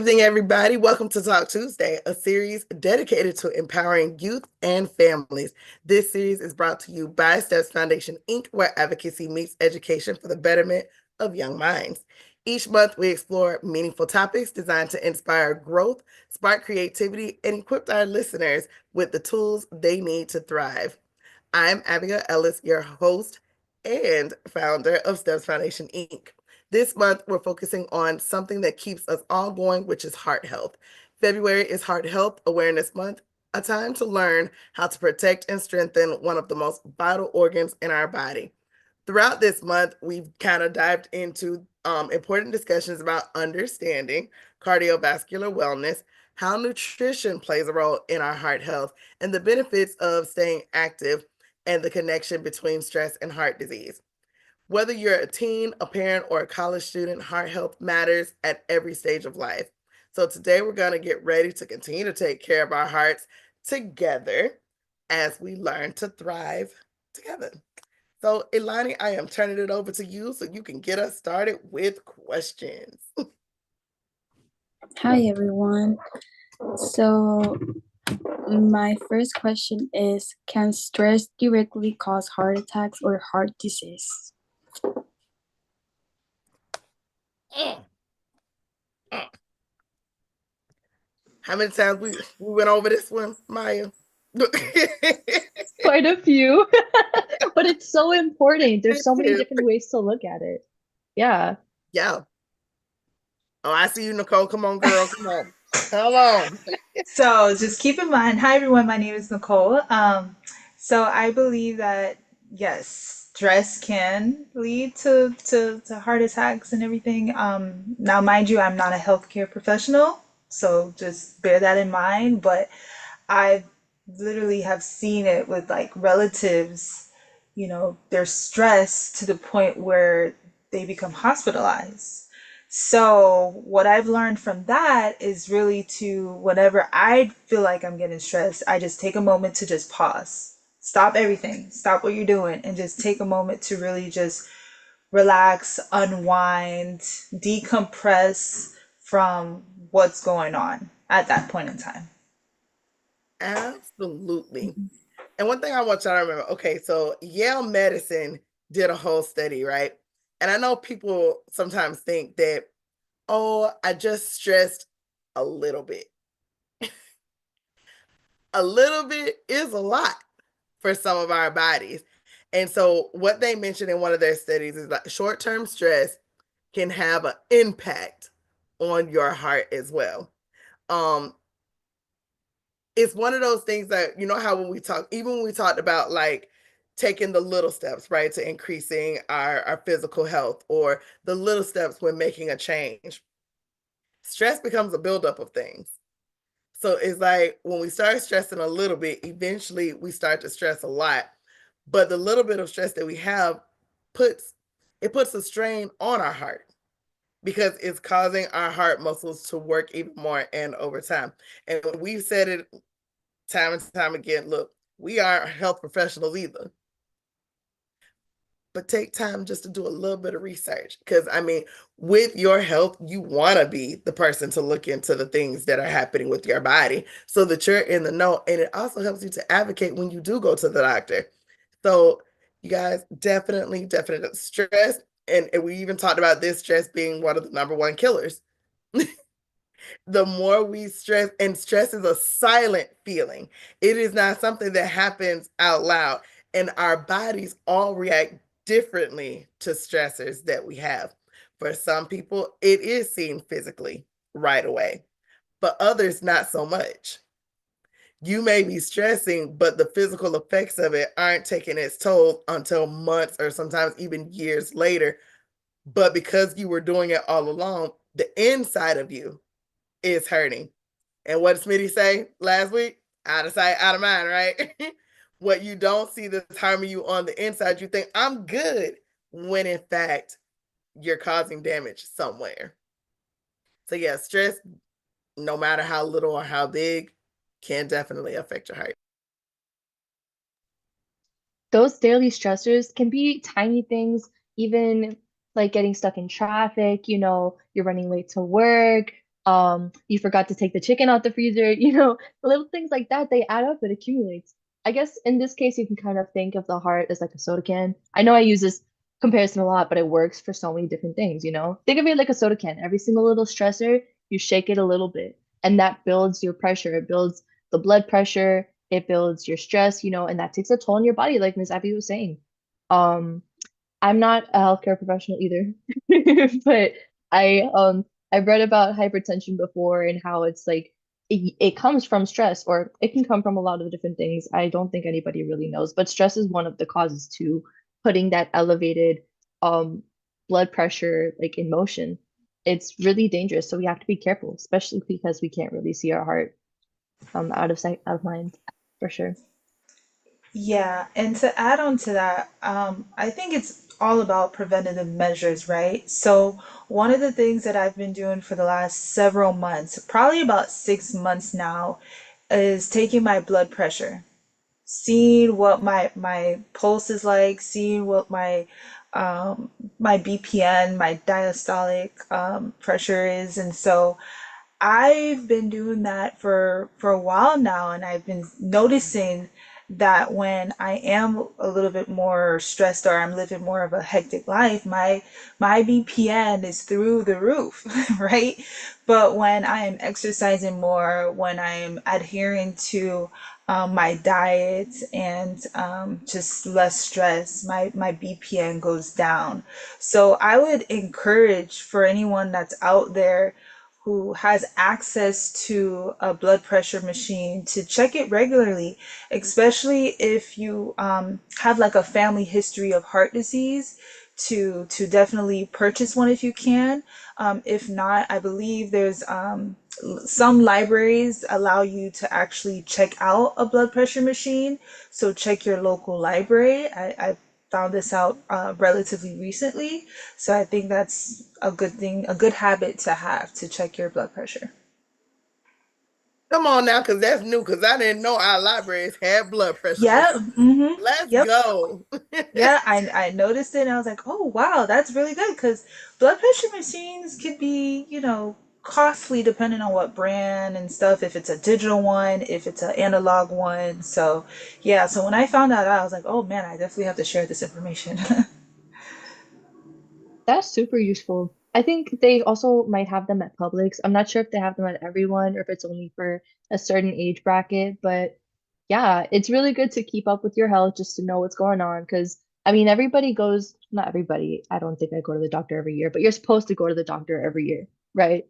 evening, everybody. Welcome to Talk Tuesday, a series dedicated to empowering youth and families. This series is brought to you by Steps Foundation, Inc., where advocacy meets education for the betterment of young minds. Each month, we explore meaningful topics designed to inspire growth, spark creativity, and equip our listeners with the tools they need to thrive. I'm Abigail Ellis, your host and founder of Steps Foundation, Inc. This month, we're focusing on something that keeps us all going, which is heart health. February is Heart Health Awareness Month, a time to learn how to protect and strengthen one of the most vital organs in our body. Throughout this month, we've kind of dived into important discussions about understanding cardiovascular wellness, how nutrition plays a role in our heart health, and the benefits of staying active and the connection between stress and heart disease. Whether you're a teen, a parent, or a college student, heart health matters at every stage of life. So today we're going to get ready to continue to take care of our hearts together as we learn to thrive together. So, Ilani, I am turning it over to you so you can get us started with questions. Hi everyone. So my first question is, can stress directly cause heart attacks or heart disease? How many times we went over this one, Maya? Quite a few, but it's so important. There's so many It is. different ways to look at it. Yeah. Yeah. Oh, I see you, Nicole. Come on, girl. Come on. Come on. So just keep in mind, hi everyone, my name is Nicole. So I believe that yes, stress can lead to heart attacks and everything. Now, mind you, I'm not a healthcare professional, so just bear that in mind. But I literally have seen it with like relatives, they're stressed to the point where they become hospitalized. So, what I've learned from that is really to, whenever I feel like I'm getting stressed, I just take a moment to just pause. Stop everything, stop what you're doing, and just take a moment to really just relax, unwind, decompress from what's going on at that point in time. Absolutely. And one thing I want y'all to remember, okay, so Yale Medicine did a whole study, right? And I know people sometimes think that, oh, I just stressed a little bit. A little bit is a lot for some of our bodies. And so what they mentioned in one of their studies is that short-term stress can have an impact on your heart as well. Um, it's one of those things that, you know, how when we talk, even when we talked about like taking the little steps, right, to increasing our physical health, or the little steps when making a change, stress becomes a buildup of things. So it's like when we start stressing a little bit, eventually we start to stress a lot. But the little bit of stress that we have puts puts a strain on our heart because it's causing our heart muscles to work even more and over time. And we've said it time and time again, look, we aren't health professionals either. But take time just to do a little bit of research. Because, I mean, with your health, you want to be the person to look into the things that are happening with your body so that you're in the know. And it also helps you to advocate when you do go to the doctor. So, you guys, definitely stress. And we even talked about this stress being one of the number one killers. The more we stress, and stress is a silent feeling, it is not something that happens out loud. And our bodies all react differently to stressors that we have. For some people, it is seen physically right away, but others, not so much. You may be stressing, but the physical effects of it aren't taking its toll until months or sometimes even years later. But because you were doing it all along, the inside of you is hurting. And what did Smitty say last week? Out of sight, out of mind, right? What you don't see that's harming you on the inside, you think, I'm good, when in fact, you're causing damage somewhere. So, yeah, stress, no matter how little or how big, can definitely affect your heart. Those daily stressors can be tiny things, even like getting stuck in traffic, you're running late to work, You forgot to take the chicken out the freezer, you know, little things like that, they add up, it accumulates. I guess in this case, you can kind of think of the heart as like a soda can. I know I use this comparison a lot, but it works for so many different things, you know? Think of it like a soda can. Every single little stressor, you shake it a little bit, and that builds your pressure. It builds the blood pressure, it builds your stress, you know, and that takes a toll on your body, like Miss Abby was saying. Um, I'm not a healthcare professional either, but I've read about hypertension before and how it's like it comes from stress, or it can come from a lot of different things. I don't think anybody really knows, but stress is one of the causes to putting that elevated um blood pressure like in motion. It's really dangerous, so we have to be careful, especially because we can't really see our heart out of sight, out of mind, for sure. Yeah, and to add on to that, I think it's all about preventative measures, right? So, one of the things that I've been doing for the last several months, probably about 6 months now, is taking my blood pressure, seeing what my pulse is like, seeing what my BPN, my diastolic pressure is, and so I've been doing that for a while now, and I've been noticing that when I am a little bit more stressed or I'm living more of a hectic life, my BPN is through the roof, right? But when I am exercising more, when I'm adhering to my diet and just less stress, my BPN goes down. So I would encourage for anyone that's out there who has access to a blood pressure machine to check it regularly, especially if you have like a family history of heart disease. To definitely purchase one if you can. If not, I believe there's some libraries allow you to actually check out a blood pressure machine. So check your local library. I found this out relatively recently. So I think that's a good thing, a good habit to have to check your blood pressure. Come on now, because that's new, because I didn't know our libraries had blood pressure Yeah. machines. Let's Yep. go. Yeah, I noticed it and I was like, oh wow, that's really good because blood pressure machines could be, costly depending on what brand and stuff, if it's a digital one, if it's an analog one. So yeah, so when I found that out, I was like, oh man, I definitely have to share this information. That's super useful. I think they also might have them at Publix. I'm not sure if they have them at everyone or if it's only for a certain age bracket, but yeah, it's really good to keep up with your health just to know what's going on. Because, I mean, everybody goes, not everybody, I don't think I go to the doctor every year, but you're supposed to go to the doctor every year, right?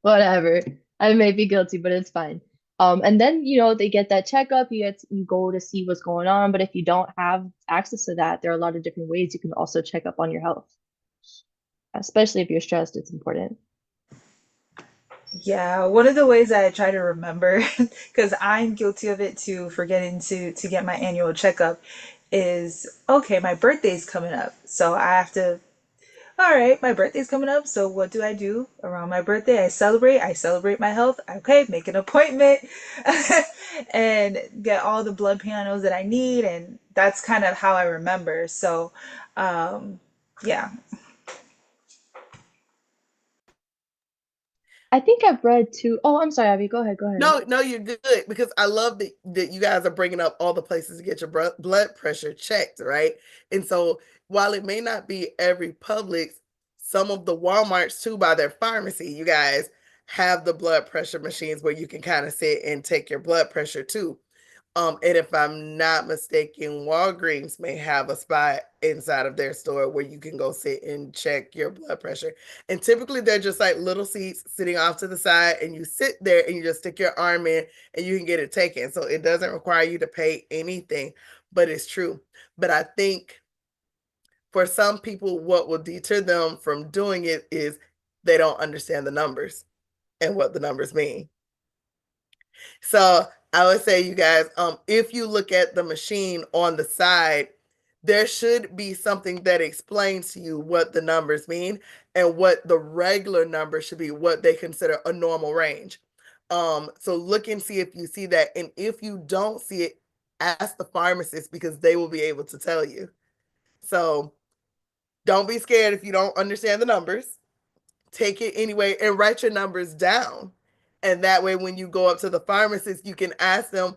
Whatever. I may be guilty, but it's fine. And then, you know, they get that checkup, you go to see what's going on, but if you don't have access to that, there are a lot of different ways you can also check up on your health, especially if you're stressed, it's important. Yeah, one of the ways I try to remember, because I'm guilty of it too, forgetting to get my annual checkup, is okay, my birthday's coming up. So I have to, all right, my birthday's coming up. So what do I do around my birthday? I celebrate my health. Okay, make an appointment and get all the blood panels that I need. And that's kind of how I remember. So, yeah. I think I've read too. Oh, I'm sorry, Abby. Go ahead. Go ahead. No, no, you're good because I love that you guys are bringing up all the places to get your blood pressure checked, right? And so while it may not be every Publix, some of the Walmarts too, by their pharmacy, you guys have the blood pressure machines where you can kind of sit and take your blood pressure too. And if I'm not mistaken, Walgreens may have a spot inside of their store where you can go sit and check your blood pressure. And typically they're just like little seats sitting off to the side, and you sit there and you just stick your arm in and you can get it taken. So it doesn't require you to pay anything, but it's true. But I think for some people, what will deter them from doing it is they don't understand the numbers and what the numbers mean. So I would say, you guys, if you look at the machine on the side, there should be something that explains to you what the numbers mean and what the regular number should be, what they consider a normal range. So look and see if you see that. And if you don't see it, ask the pharmacist because they will be able to tell you. So don't be scared if you don't understand the numbers. take it anyway and write your numbers down. And that way, when you go up to the pharmacist, you can ask them,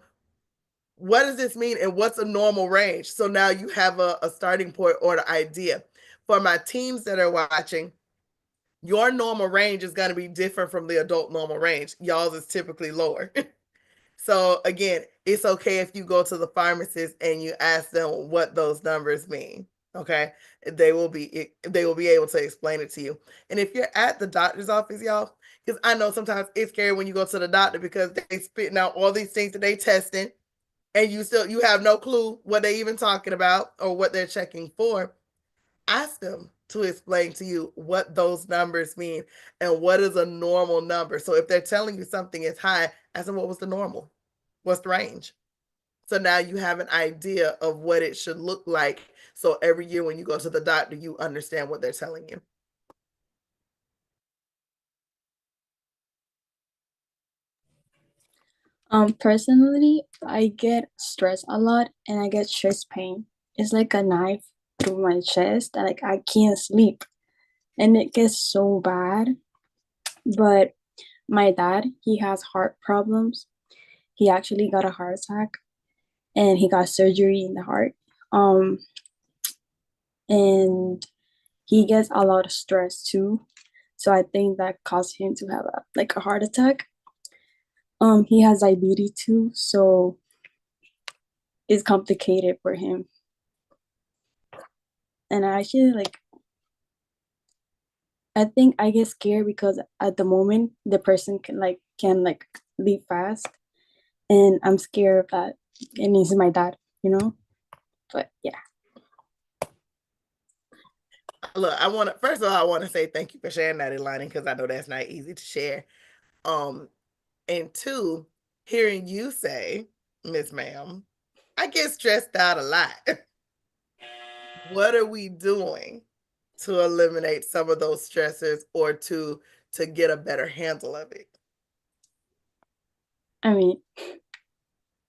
what does this mean and what's a normal range? So now you have a starting point or an idea. For my teams that are watching, your normal range is going to be different from the adult normal range. Y'all's is typically lower. So again, it's okay if you go to the pharmacist and you ask them what those numbers mean. Okay, they will be able to explain it to you. And if you're at the doctor's office, y'all, because I know sometimes it's scary when you go to the doctor because they spitting out all these things that they testing, and you have no clue what they even talking about or what they're checking for. Ask them to explain to you what those numbers mean and what is a normal number. So if they're telling you something is high, ask them what was the normal, what's the range. So now you have an idea of what it should look like. So every year when you go to the doctor, you understand what they're telling you. Personally, I get stressed a lot and I get chest pain. It's like a knife through my chest. Like I can't sleep and it gets so bad. But my dad, he has heart problems. He actually got a heart attack and he got surgery in the heart. Um, and he gets a lot of stress too. So I think that caused him to have a heart attack. He has diabetes too, so it's complicated for him. And I actually I think I get scared because at the moment the person can leave fast, and I'm scared of that. And he's my dad, you know. But yeah. Look, first of all, I want to say thank you for sharing that, Elani, because I know that's not easy to share. And two, hearing you say, Miss Ma'am, I get stressed out a lot. What are we doing to eliminate some of those stressors or to get a better handle of it? I mean,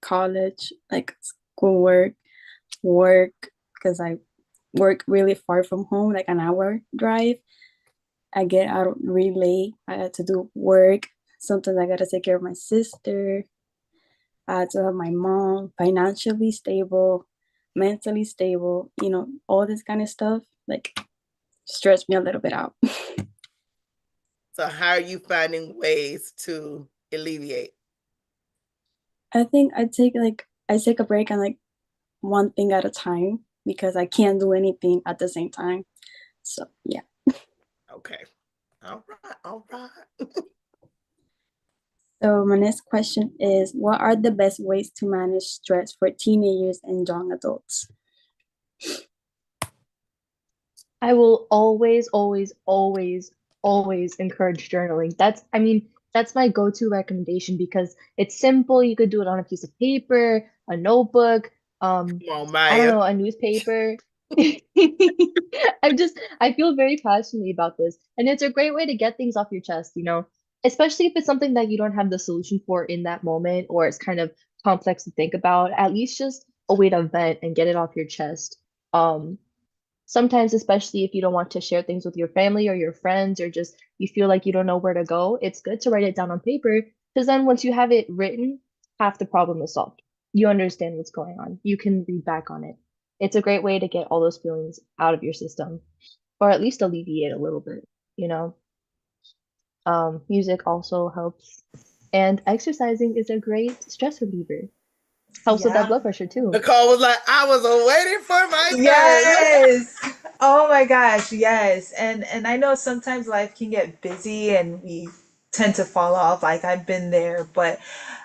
college, like schoolwork, work, because I work really far from home, like an hour drive. I get out really late. I had to do work. Sometimes I gotta take care of my sister. I had to have my mom financially stable, mentally stable, all this kind of stuff. Like stress me a little bit out. So how are you finding ways to alleviate? I think I take a break and one thing at a time because I can't do anything at the same time. So yeah. Okay. All right. All right. So my next question is, what are the best ways to manage stress for teenagers and young adults? I will always, always, always, always encourage journaling. That's my go-to recommendation because it's simple. You could do it on a piece of paper, a notebook, Come on, I don't Maya. know, a newspaper. I feel very passionately about this, and it's a great way to get things off your chest, especially if it's something that you don't have the solution for in that moment or it's kind of complex to think about, at least just a way to vent and get it off your chest. Um, Sometimes, especially if you don't want to share things with your family or your friends, or just you feel like you don't know where to go, it's good to write it down on paper because then once you have it written, half the problem is solved. You understand what's going on. You can read back on it. It's a great way to get all those feelings out of your system, or at least alleviate a little bit, you know. Music also helps, and exercising is a great stress reliever. Helps with that Yeah. blood pressure too. Nicole was like, I was waiting for my turn. Yes. Oh my gosh, yes. And I know sometimes life can get busy and we tend to fall off. Like I've been there, but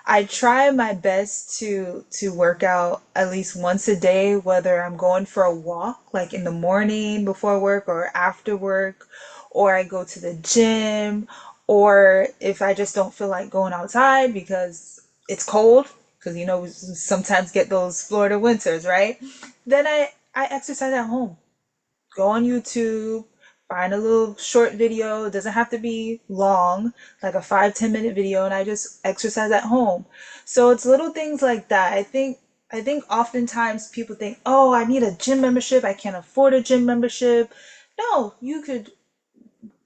I try my best to work out at least once a day, whether I'm going for a walk, like in the morning before work or after work, or I go to the gym, or if I just don't feel like going outside because it's cold, because we sometimes get those Florida winters, right? Then I exercise at home. Go on YouTube, find a little short video. It doesn't have to be long, like a 5-10 minute video, and I just exercise at home. So it's little things like that. I think oftentimes people think, oh, I need a gym membership. I can't afford a gym membership. No, you could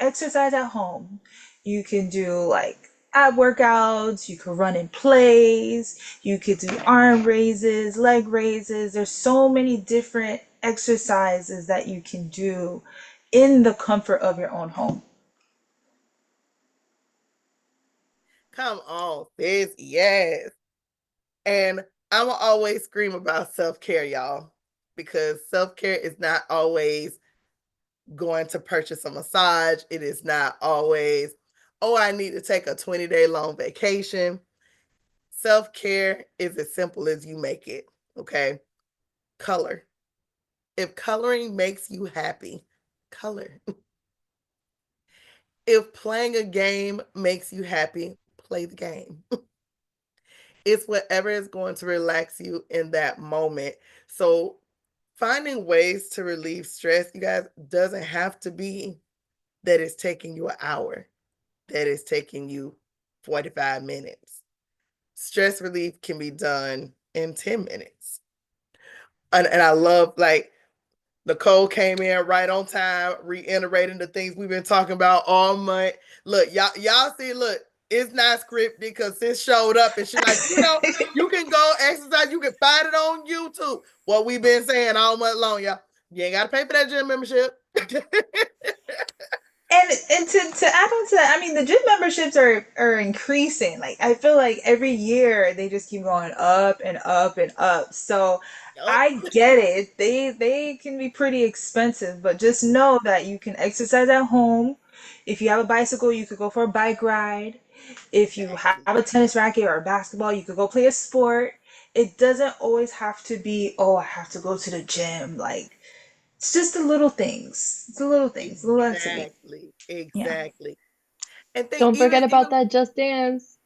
exercise at home. You can do like ab workouts, you could run in place, you could do arm raises, leg raises. There's so many different exercises that you can do in the comfort of your own home. Come on, sis. Yes. And I'm going to always scream about self-care, y'all, because self-care is not always going to purchase a massage. It is not always, oh, I need to take a 20-day long vacation. Self-care is as simple as you make it, okay? Color. If coloring makes you happy, color. If playing a game makes you happy, play the game. It's whatever is going to relax you in that moment. So finding ways to relieve stress, you guys, doesn't have to be that it's taking you an hour, that it's taking you 45 minutes. Stress relief can be done in 10 minutes. And I love, like, Nicole came in right on time, reiterating the things we've been talking about all month. Look, y'all see, look, it's not scripted because sis showed up and she's like, you can go exercise, you can find it on YouTube. What we've been saying all month long, y'all. You ain't got to pay for that gym membership. And to add on to that, I mean, the gym memberships are increasing. Like, I feel like every year they just keep going up and up and up. So I get it. They can be pretty expensive, but just know that you can exercise at home. If you have a bicycle, you could go for a bike ride. If you have a tennis racket or a basketball, you could go play a sport. It doesn't always have to be, oh, I have to go to the gym. Like, it's just the little things. It's the little things, little activities. Exactly. And think Don't forget about even, that Just Dance.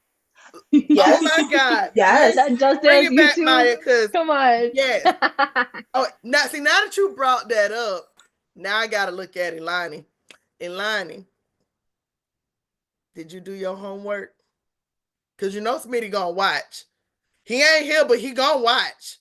oh my God. Yes. That Just Bring Dance it back, YouTube. Maya, because Come on. yes. Oh, now that you brought that up, now I gotta look at Ilani. Ilani, did you do your homework? Because Smitty gonna watch. He ain't here, but he gonna watch.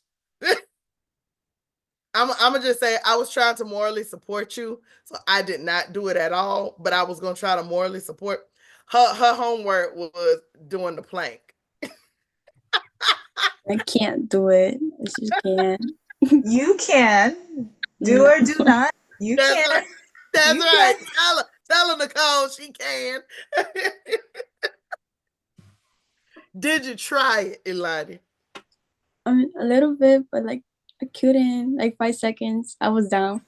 I'm gonna just say I was trying to morally support you, so I did not do it at all. But I was gonna try to morally support her. Her homework was doing the plank. I can't do it. I just can't. You can. Do No. or do not. You That's can. right. That's You right. can. Tell her, Nicole, she can. Did you try it, Ilani? A little bit, but like I couldn't. Like 5 seconds, I was down.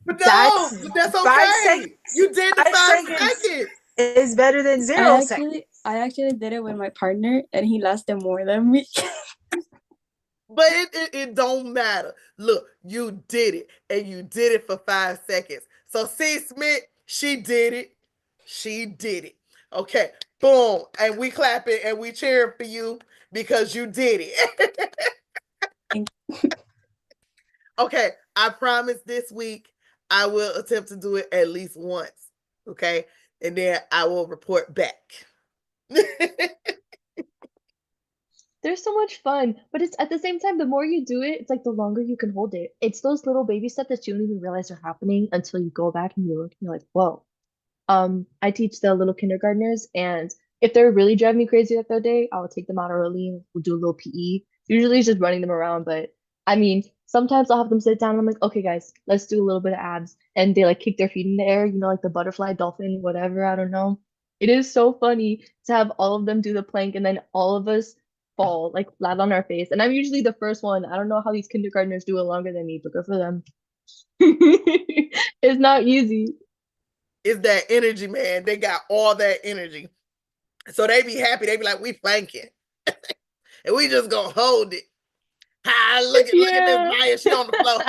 But no, that's okay. 5 seconds. You did the 5 seconds. Is better than 0 seconds. I actually did it with my partner, and he lasted more than me. But it don't matter. Look, you did it, and you did it for 5 seconds. So C. Smith, she did it. She did it. Okay, boom, and we clapping and we cheering for you because you did it. Okay, I promise this week I will attempt to do it at least once. Okay, and then I will report back. They're so much fun, but it's at the same time, the more you do it, it's like the longer you can hold it. It's those little baby steps that you don't even realize are happening until you go back and you look and you're like, whoa. I teach the little kindergartners, and if they're really driving me crazy that day, I'll take them out early. We'll do a little PE. Usually it's just running them around, but I mean, sometimes I'll have them sit down and I'm like, okay, guys, let's do a little bit of abs. And they like kick their feet in the air, like the butterfly, dolphin, whatever, I don't know. It is so funny to have all of them do the plank and then all of us fall like flat on our face. And I'm usually the first one. I don't know how these kindergartners do it longer than me, but good for them. It's not easy. It's that energy, man. They got all that energy. So they be happy. They be like, we planking. And we just gonna hold it. Look at Miss Maya. She on the floor.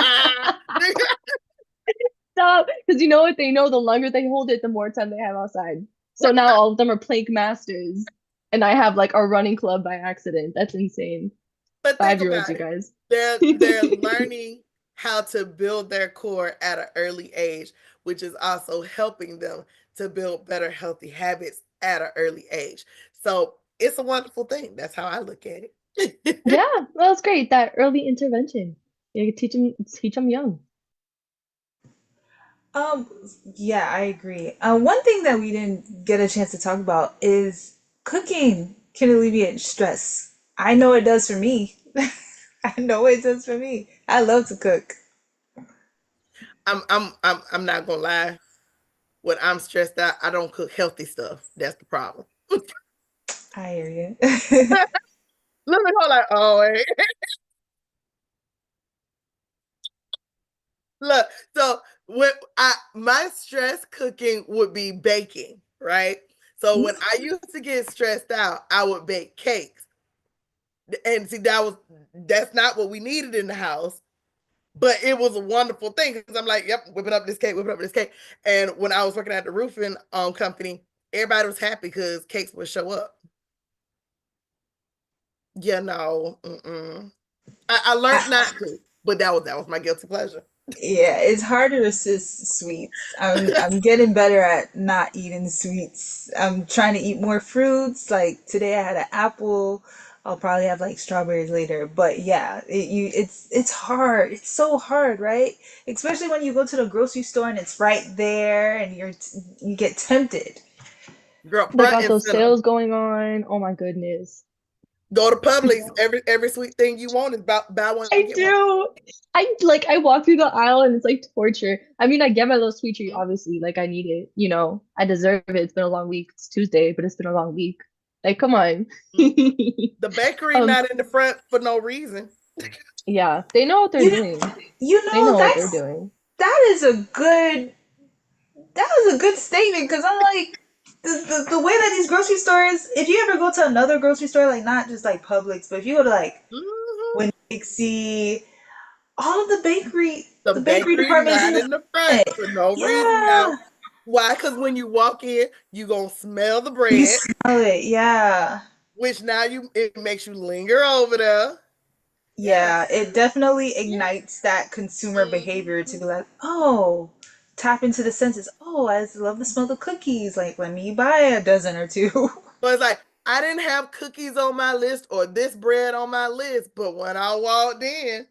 Stop. Because you know what? They know the longer they hold it, the more time they have outside. So now all of them are plank masters. And I have like our running club by accident. That's insane. But 5-year-olds, you guys. They're learning how to build their core at an early age, which is also helping them to build better healthy habits at an early age. So it's a wonderful thing. That's how I look at it. Yeah, well, it's great. That early intervention. You teach them young. Um, yeah, I agree. One thing that we didn't get a chance to talk about is cooking can alleviate stress. I know it does for me. I know it does for me. I love to cook. I'm not gonna lie. When I'm stressed out, I don't cook healthy stuff. That's the problem. I hear you. Look at her like, oh, wait. Look, so when my stress cooking would be baking, right? So when I used to get stressed out, I would bake cakes. And see, that's not what we needed in the house, but it was a wonderful thing because I'm like, yep, whipping up this cake, whipping up this cake. And when I was working at the roofing company, everybody was happy because cakes would show up. Yeah, no, I learned not to, but that was my guilty pleasure. Yeah, it's hard to resist sweets. I'm getting better at not eating sweets. I'm trying to eat more fruits. Like today I had an apple. I'll probably have like strawberries later. But yeah, it's hard. It's so hard, right? Especially when you go to the grocery store and it's right there and you get tempted. Girl, They front got and those center. sales going on. Oh my goodness. Go to Publix. Every sweet thing you want is about buy one I get one. do. I walk through the aisle and it's like torture. I mean, I get my little sweet treat, obviously. Like I need it, I deserve it. It's been a long week. It's Tuesday, but it's been a long week. Like, come on. The bakery Um, not in the front for no reason. yeah, they know what they're You doing. you They know know what they're that's doing. that is a good that was a good statement because I'm like the way that these grocery stores, if you ever go to another grocery store, like not just like Publix, but if you go to like Mhm. Winn Dixie, all of The the bakery bakery departments not in the in the front front. for no reason Yeah. now. Why? Because when you walk in, you gonna smell the You bread, smell it. Yeah. which now it makes you linger over there. Yeah. Yes. It definitely Yes. ignites that consumer behavior to Mhm. be like, oh, tap into the senses. Oh, I love the smell of cookies. Like, let me buy a dozen or two. But it's like I didn't have cookies on my list or this bread on my list, but when I walked in,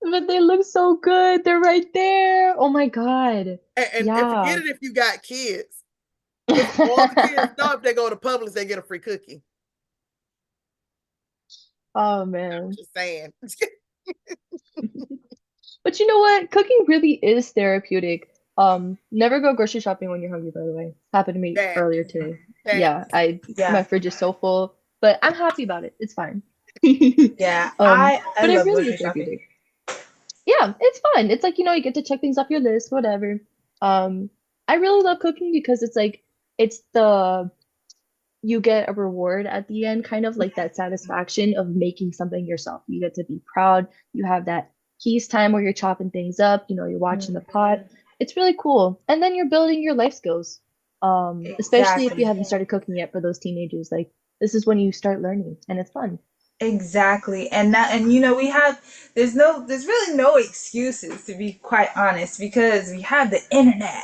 But they look so good. They're right there. Oh my God. and forget Yeah. it if you got kids, because all the kids know if they go to Publix, they get a free cookie. Oh I'm man. just saying. But you know what? Cooking really is therapeutic. Never go grocery shopping when you're hungry, by the way. Happened to me that earlier today. that Yeah, I my Yeah. fridge is so full, but I'm happy about it. It's fine. Yeah. Um, I but it love really grocery is shopping. therapeutic. Yeah, it's fun. It's like, you get to check things off your list, whatever. Um, I really love cooking because it's like it's the you get a reward at the end, kind of like that satisfaction of making something yourself. You get to be proud. You have that peace time where you're chopping things up, you're watching the pot. Mhm. It's really cool. And then you're building your life skills. Especially if you Exactly. haven't started cooking yet for those teenagers. Like this is when you start learning and it's fun. Exactly. And there's really no excuses to be quite honest because we have the internet.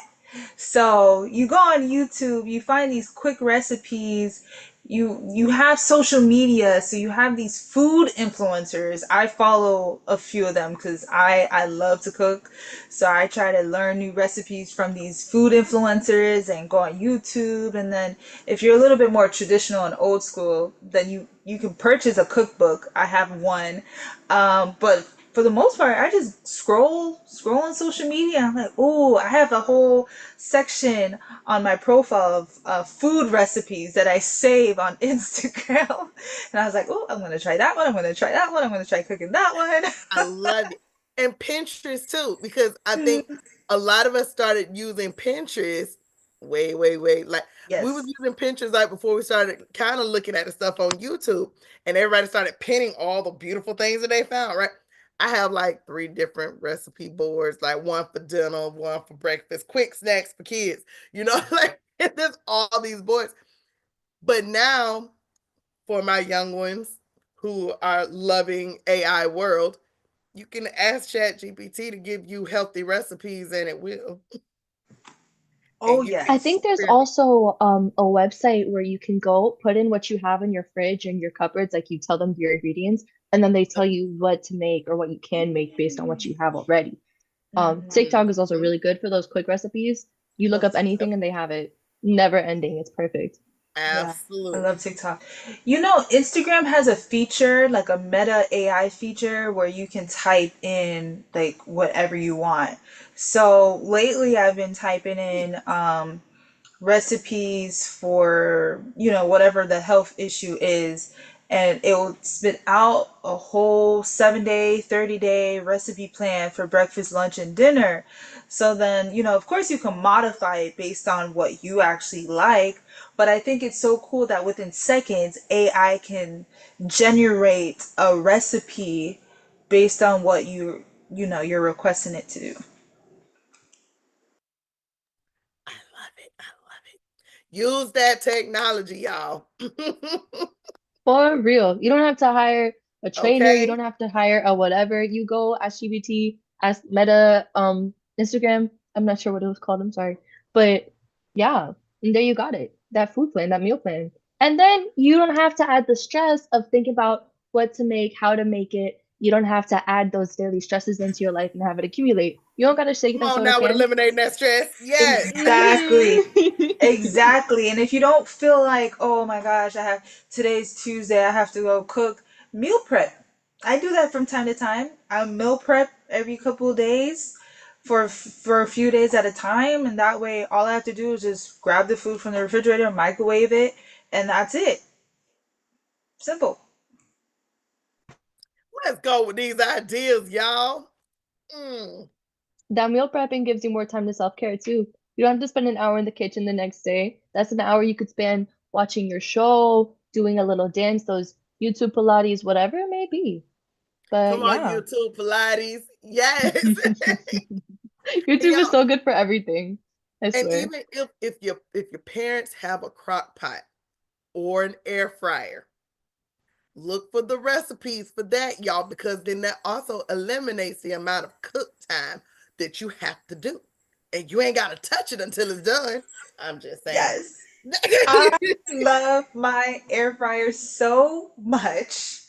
So you go on YouTube, you find these quick recipes, you have social media, so you have these food influencers. I follow a few of them because I love to cook. So I try to learn new recipes from these food influencers and go on YouTube. And then if you're a little bit more traditional and old school, then you can purchase a cookbook. I have one. But for the most part, I just scroll on social media. I'm like, oh, I have a whole section on my profile of food recipes that I save on Instagram. And I was like, oh, I'm gonna try that one. I'm gonna try that one. I'm gonna try cooking that I love it. And Pinterest too, because I think one. a lot of us started using Pinterest way. Like we was Yes. using Pinterest like before we started kind of looking at the stuff on YouTube, and everybody started pinning all the beautiful things that they found, right? I have like 3 different recipe boards, like one for dinner, one for breakfast, quick snacks for kids, like there's all these boards. But now for my young ones who are loving AI world, you can ask ChatGPT to give you healthy recipes and it will. Oh And you can I think yes. there's experiment. also a website where you can go put in what you have in your fridge and your cupboards, like you tell them your ingredients, and then they tell you what to make or what you can make based on what you have already. TikTok is also Mhm. really good for those quick recipes. You look Love up TikTok. anything and they have it. Never ending. It's perfect. Yeah, I Absolutely. love TikTok. You know, Instagram has a feature, like a Meta AI feature, where you can type in like whatever you want. So lately I've been typing in recipes for, you know, whatever the health issue is, and it will spit out a whole 7 day, 30-day recipe plan for breakfast, lunch, and dinner. So then, you know, of course you can modify it based on what you actually like, but I think it's so cool that within seconds AI can generate a recipe based on what you're requesting it to do. I love it. I love it. Use that technology, y'all. For real. You don't have to hire a trainer. You don't Okay. have to hire a whatever. You go ask GBT, ask Meta, Instagram. I'm not sure what it was called. I'm sorry. But yeah, and there you got it. That food plan, that meal plan. And then you don't have to add the stress of thinking about what to make, how to make it. You don't have to add those daily stresses into your life and have it accumulate. You don't gotta shake Come that on soda now with can. eliminating that stress. Yes. Exactly. Mhm. Exactly. And if you don't feel like, oh my gosh, today's Tuesday, I have to go cook, meal prep. I do that from time to time. I meal prep every couple of days for a few days at a time, and that way all I have to do is just grab the food from the refrigerator, microwave it, and that's it. Simple. Let's go with these ideas, y'all. Mm. That meal prepping gives you more time to self-care too. You don't have to spend an hour in the kitchen the next day. That's an hour you could spend watching your show, doing a little dance, those YouTube Pilates, whatever it may be. Come But on, yeah, YouTube Pilates. Yes. YouTube is Y'all, so good for everything. I and swear. even if your parents have a crock pot or an air fryer, look for the recipes for that, y'all, because then that also eliminates the amount of cook time that you have to do. And you ain't gotta touch it until it's done. I'm just saying. Yes. I love my air fryer so much.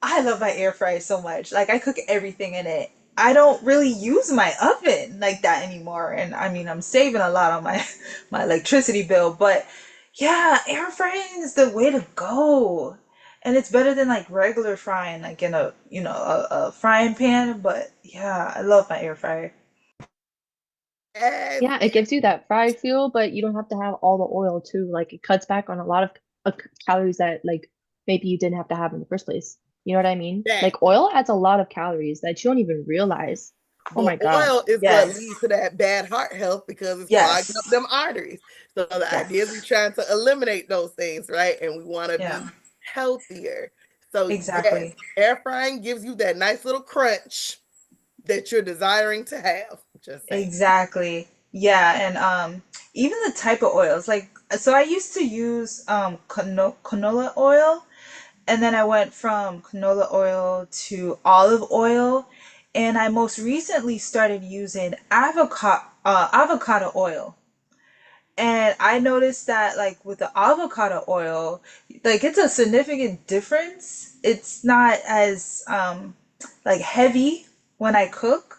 I love my air fryer so much. Like I cook everything in it. I don't really use my oven like that anymore. And I mean, I'm saving a lot on my my electricity bill, but yeah, air frying is the way to go. And it's better than like regular frying like in a frying pan, but yeah, I love my air fryer. Yes, Yeah, it gives you that fry feel, but you don't have to have all the oil too. Like it cuts back on a lot of calories that like maybe you didn't have to have in the first place. You know what I mean? that. Like oil adds a lot of calories that you don't even realize. Oh my But God. oil is what leads Yes. to that bad heart health because it's clogging up Yes. them arteries. So the idea is we're Yes. trying to eliminate those things, right? And we want to be Yeah. healthier. So yes, Exactly. air frying gives you that nice little crunch that you're desiring to have. Just saying. Exactly. Yeah, and even the type of oils. Like so I used to use canola oil, and then I went from canola oil to olive oil, and I most recently started using avocado oil. And I noticed that like with the avocado oil, like it's a significant difference. It's not as like heavy when I cook,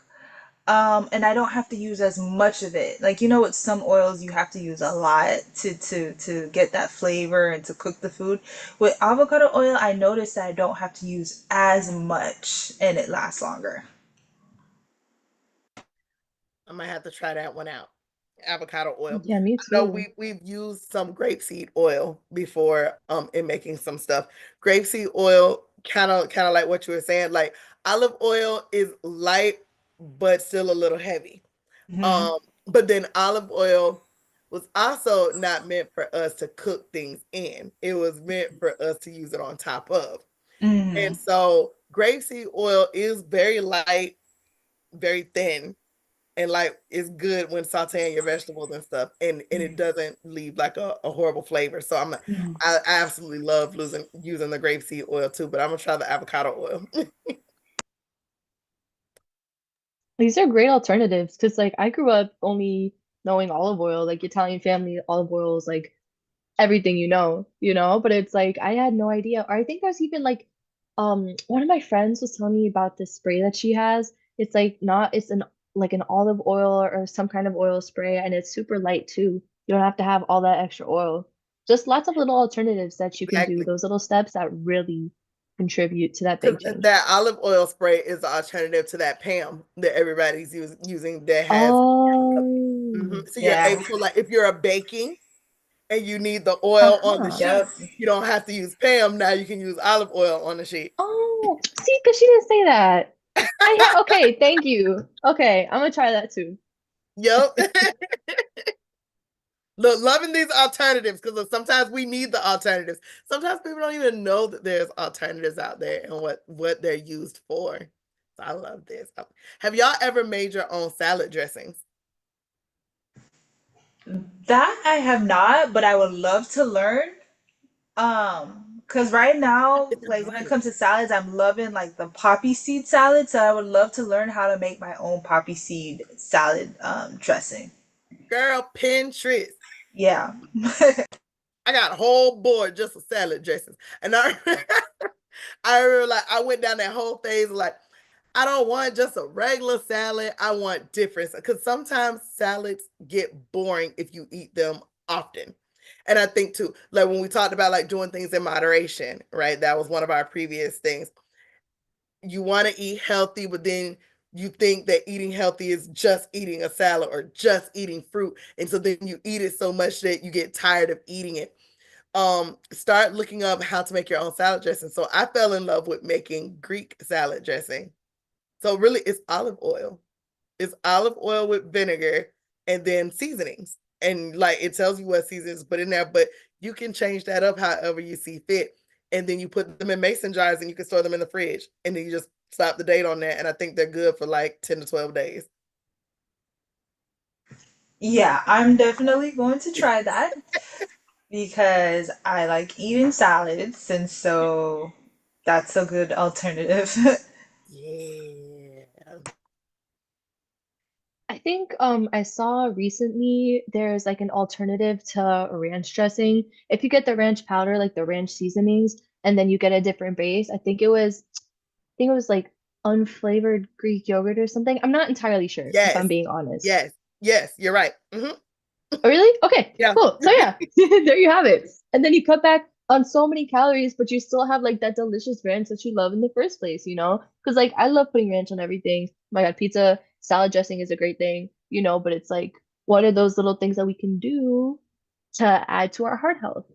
and I don't have to use as much of it. Like you know, with some oils you have to use a lot to get that flavor and to cook the food. With avocado oil, I noticed that I don't have to use as much, and it lasts longer. I might have to try that one out. Avocado oil. Yeah, me I know too. we've used some grapeseed oil before in making some stuff. Grapeseed oil kind of like what you were saying. Like olive oil is light but still a little heavy. Hmm. But then olive oil was also not meant for us to cook things in. It was meant for us to use it on top of. And Hmm. so grapeseed oil is very light, very thin, and like it's good when sauteing your vegetables and stuff, and it doesn't leave like a horrible flavor. So I absolutely love using the grapeseed oil too, but I'm gonna try the avocado oil. These are great alternatives because like I grew up only knowing olive oil, like Italian family olive oil is like everything you know, but it's like I had no idea. Or I think there's even like one of my friends was telling me about this spray that she has. It's like not it's an like an olive oil or some kind of oil spray, and it's super light too. You don't have to have all that extra oil. Just lots of little alternatives that you can do, Exactly. those little steps that really contribute to that big Because change. that olive oil spray is the alternative to that Pam that everybody's using that has. Oh, So you're Yeah. able to, like, if you're a baking and you need the oil on the uh-huh. sheet, Yep. you don't have to use Pam. Now you can use olive oil on the sheet. Oh, see, because she didn't say that. Okay, thank you. Okay, I'm gonna try that too. Yep. Look, loving these alternatives, because sometimes we need the alternatives. Sometimes people don't even know that there's alternatives out there and what they're used for. So I love this. Have y'all ever made your own salad dressings? That I have not, but I would love to learn. Because right now, It's like when it fun. comes to salads, I'm loving like the poppy seed salad. So I would love to learn how to make my own poppy seed salad dressing. Girl, Pinterest. Yeah. I got a whole board just of salad dressings. And I remember, like, I went down that whole phase of, like, I don't want just a regular salad. I want different, because sometimes salads get boring if you eat them often. And I think too, like when we talked about like doing things in moderation, right? That was one of our previous things. You want to eat healthy, but then you think that eating healthy is just eating a salad or just eating fruit. And so then you eat it so much that you get tired of eating it. Start looking up how to make your own salad dressing. So I fell in love with making Greek salad dressing. So really it's olive oil. It's olive oil with vinegar and then seasonings. And like it tells you what seasonings to put in there, but you can change that up however you see fit. And then you put them in mason jars and you can store them in the fridge. And then you just slap the date on that. And I think they're good for like 10 to 12 days. Yeah, I'm definitely going to try that because I like eating salads, and so that's a good alternative. Yeah. I think I saw recently there's like an alternative to ranch dressing. If you get the ranch powder, like the ranch seasonings, and then you get a different base, I think it was like unflavored Greek yogurt or something. I'm not entirely sure if I'm Yes. being honest. Yes. Yes. You're right. Oh, really? Okay, Yeah. cool. So yeah, there you have it. And then you cut back on so many calories, but you still have like that delicious ranch that you love in the first place, you know? Because like I love putting ranch on everything. Oh my God, pizza, salad dressing is a great thing, you know, but it's like, what are those little things that we can do to add to our heart health?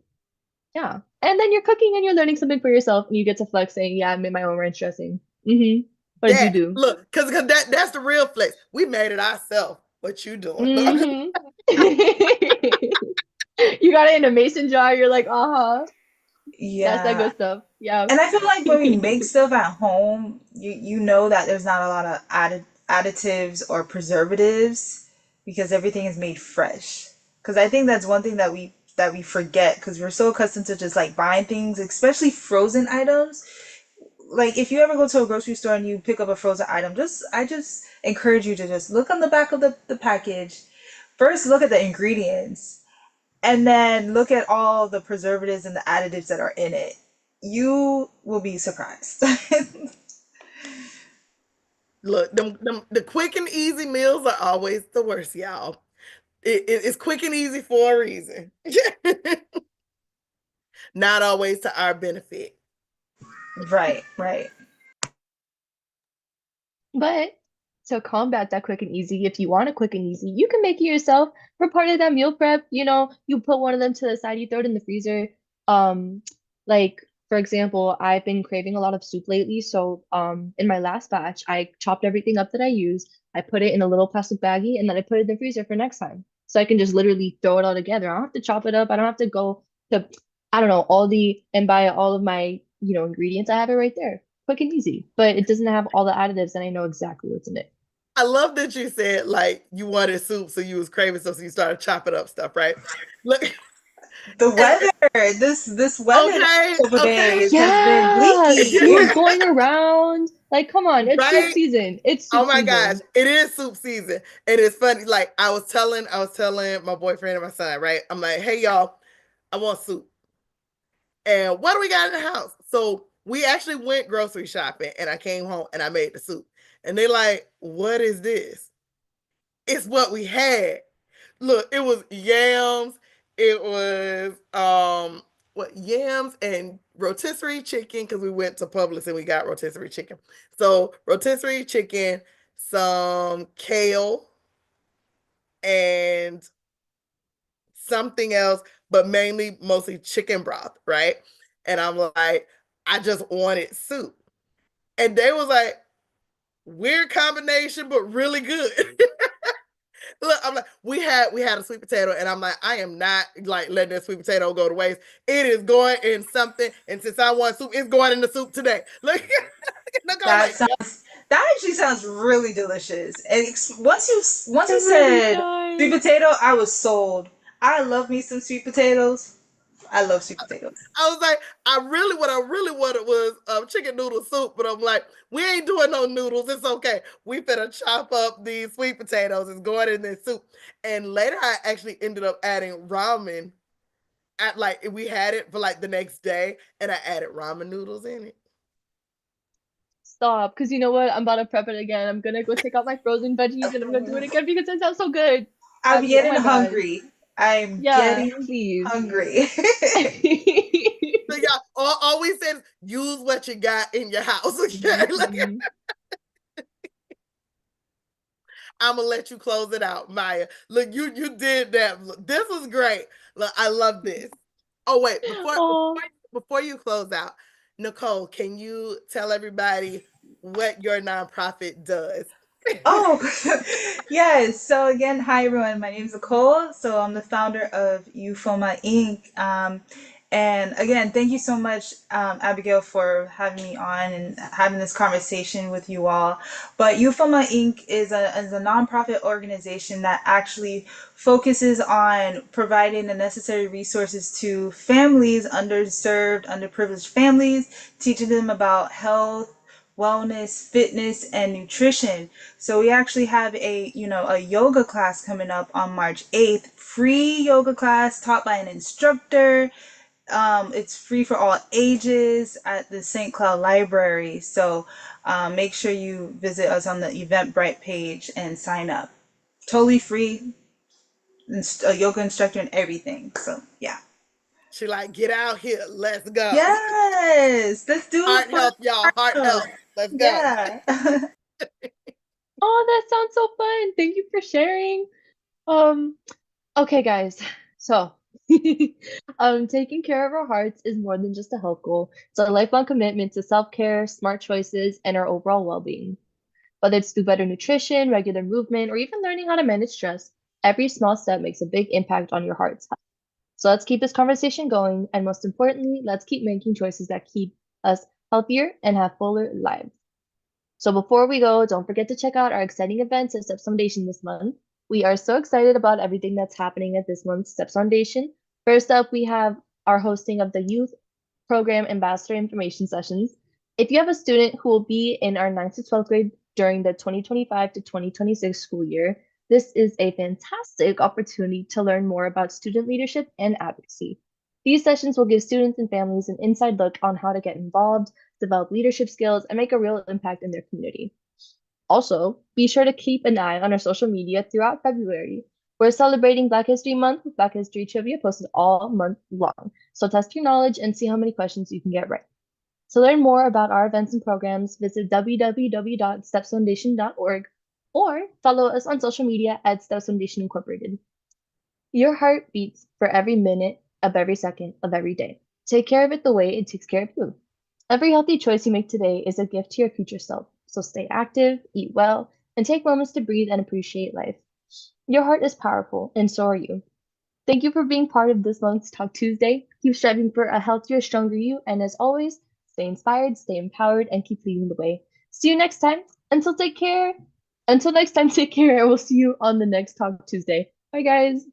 Yeah. And then you're cooking and you're learning something for yourself and you get to flex saying, yeah, I made my own ranch dressing. What did you Yeah. do? Look, because that's the real flex. We made it ourselves. What you doing? hmm You got it in a mason jar. You're like, uh-huh. That's that Yeah. good stuff. Yeah. And I feel like when we make stuff at home, you know that there's not a lot of additives or preservatives because everything is made fresh. Because I think that's one thing that we forget because we're so accustomed to just like buying things, especially frozen items. Like if you ever go to a grocery store and you pick up a frozen item, I just encourage you to just look on the back of the package. First, look at the ingredients and then look at all the preservatives and the additives that are in it. You will be surprised. Look, the quick and easy meals are always the worst, y'all. It's quick and easy for a reason. Not always to our benefit. Right, right. But to combat that quick and easy, if you want a quick and easy, you can make it yourself. For part of that meal prep, you know, you put one of them to the side, you throw it in the freezer. Um, like for example, I've been craving a lot of soup lately, so in my last batch, I chopped everything up that I used. I put it in a little plastic baggie, and then I put it in the freezer for next time. So I can just literally throw it all together. I don't have to chop it up. I don't have to go to, I don't know, Aldi and buy all of my, ingredients. I have it right there, quick and easy, but it doesn't have all the additives and I know exactly what's in it. I love that you said like you wanted soup, so you was craving stuff, so you started chopping up stuff, right? Look, The weather, this weather the okay, last couple okay, days has been Yeah, we bleaky. were going around. Like, come on, it's soup right? season. It's Oh soup my gosh, season. it is soup season. And it's funny. Like I was telling my boyfriend and my son, right? I'm like, hey y'all, I want soup. And what do we got in the house? So we actually went grocery shopping and I came home and I made the soup. And they like, what is this? it's what we had. Look, it was yams. It was what yams and rotisserie chicken because we went to Publix and we got rotisserie chicken. So rotisserie chicken, some kale, and something else, but mostly chicken broth, right? And I'm like, I just wanted soup. And they was like, weird combination, but really good. Look, I'm like, we had a sweet potato, and I'm like, I am not like letting that sweet potato go to waste. It is going in something, and since I want soup, it's going in the soup today. Look, look, I'm That like, sounds that actually sounds really delicious. And once It you really said sweet does. potato, I was sold. I love me some sweet potatoes. I love sweet potatoes. I was like, what I really wanted was chicken noodle soup, but I'm like, we ain't doing no noodles. It's okay. We finna chop up these sweet potatoes. It's going in this soup. And later, I actually ended up adding ramen. At like we had it for like the next day, and I added ramen noodles in it. Stop, because you know what? I'm about to prep it again. I'm gonna go take out my frozen veggies and I'm gonna do it again because it sounds so good. I'm Oh getting my God. hungry. I'm Yeah, getting please. hungry. So y'all all we said is use what you got in your house. Okay, like, Mhm. I'm gonna let you close it out, Maya. Look, you did that. Look, this was great. Look, I love this. Oh wait, Oh, before you close out, Nicole, can you tell everybody what your nonprofit does? Oh, yes. So again, hi everyone. My name is Nicole. So I'm the founder of Eufoma Inc. And again, thank you so much, Abigail, for having me on and having this conversation with you all. But Eufoma Inc. is a nonprofit organization that actually focuses on providing the necessary resources to families, underserved, underprivileged families, teaching them about health, wellness, fitness, and nutrition. So we actually have a yoga class coming up on March 8th, free yoga class taught by an instructor. It's free for all ages at the St. Cloud Library. So make sure you visit us on the Eventbrite page and sign up. Totally free, a yoga instructor and everything. So yeah. She like, get out here, let's go. Yes, let's do it Heart for health, y'all. Heart the health. Let's go. yeah. oh, that sounds so fun. Thank you for sharing. Um, okay, guys. So, taking care of our hearts is more than just a health goal. It's a lifelong commitment to self-care, smart choices, and our overall well-being. Whether it's through better nutrition, regular movement, or even learning how to manage stress, every small step makes a big impact on your heart's health. So let's keep this conversation going, and most importantly, let's keep making choices that keep us healthier and have fuller lives. So before we go, don't forget to check out our exciting events at Steps Foundation this month. We are so excited about everything that's happening at this month's Steps Foundation. First up, we have our hosting of the Youth Program Ambassador Information Sessions. If you have a student who will be in our 9th to 12th grade during the 2025 to 2026 school year, this is a fantastic opportunity to learn more about student leadership and advocacy. These sessions will give students and families an inside look on how to get involved, develop leadership skills, and make a real impact in their community. Also, be sure to keep an eye on our social media throughout February. We're celebrating Black History Month with Black History trivia posted all month long. So test your knowledge and see how many questions you can get right. To learn more about our events and programs, visit www.stepsfoundation.org or follow us on social media at Steps Foundation Incorporated. Your heart beats for every minute of every second of every day. Take care of it the way it takes care of you. Every healthy choice you make today is a gift to your future self. So stay active, eat well, and take moments to breathe and appreciate life. Your heart is powerful, and so are you. Thank you for being part of this month's Talk Tuesday. Keep striving for a healthier, stronger you, and as always, stay inspired, stay empowered, and keep leading the way. See you next time. Until next time, take care, and we'll see you on the next Talk Tuesday. Bye, guys.